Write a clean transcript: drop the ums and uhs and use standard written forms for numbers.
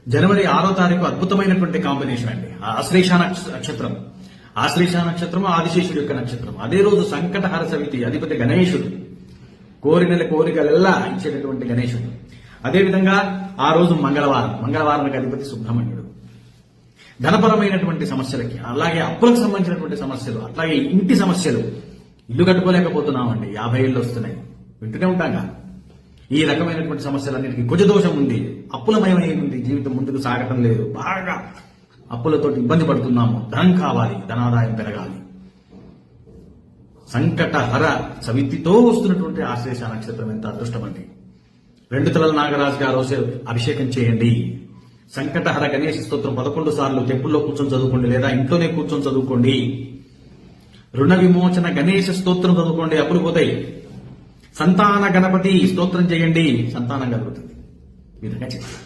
జనవరి 6వ తారీఖు అద్భుతమైనటువంటి కాంబినేషన్ అండి. ఆశ్లేష నక్షత్రం, ఆశ్లేష నక్షత్రం ఆదిశేషుడు యొక్క నక్షత్రం. అదే రోజు సంకటహర చవితి, అధిపతి గణేశుడు, కోరినల కోరికలెల్లా ఇచ్చేటటువంటి గణేశుడు. అదేవిధంగా ఆ రోజు మంగళవారానికి అధిపతి సుబ్రహ్మణ్యుడు. ధనపరమైనటువంటి సమస్యలకి, అలాగే అప్పులకు సంబంధించినటువంటి సమస్యలు, అట్లాగే ఇంటి సమస్యలు, ఇల్లు కట్టుకోలేకపోతున్నామండి, 50 ఏళ్ళు వస్తున్నాయి, వింటూనే ఉంటాంగా. ఈ రకమైనటువంటి సమస్యలన్నిటికీ కుజదోషం ఉంది, అప్పులమయమై ఉంది, జీవితం ముందుకు సాగటం లేదు, బాగా అప్పులతో ఇబ్బంది పడుతున్నాము, ధనం కావాలి, ధనాదాయం పెరగాలి. సంకటహర చవితితో వస్తున్నటువంటి ఆశ్లేష నక్షత్రం ఎంత అదృష్టం అండి. 2 తలల నాగరాజు గారు అభిషేకం చేయండి. సంకటహర గణేష స్తోత్రం 11 సార్లు టెంపుల్లో కూర్చొని చదువుకోండి, లేదా ఇంట్లోనే కూర్చొని చదువుకోండి. రుణ విమోచన గణేష స్తోత్రం చదువుకోండి, అప్పులు పోతాయి. సంతాన గణపతి స్తోత్రం చేయండి, సంతానం కలుగుతుంది. ఈ విధంగా చేయండి.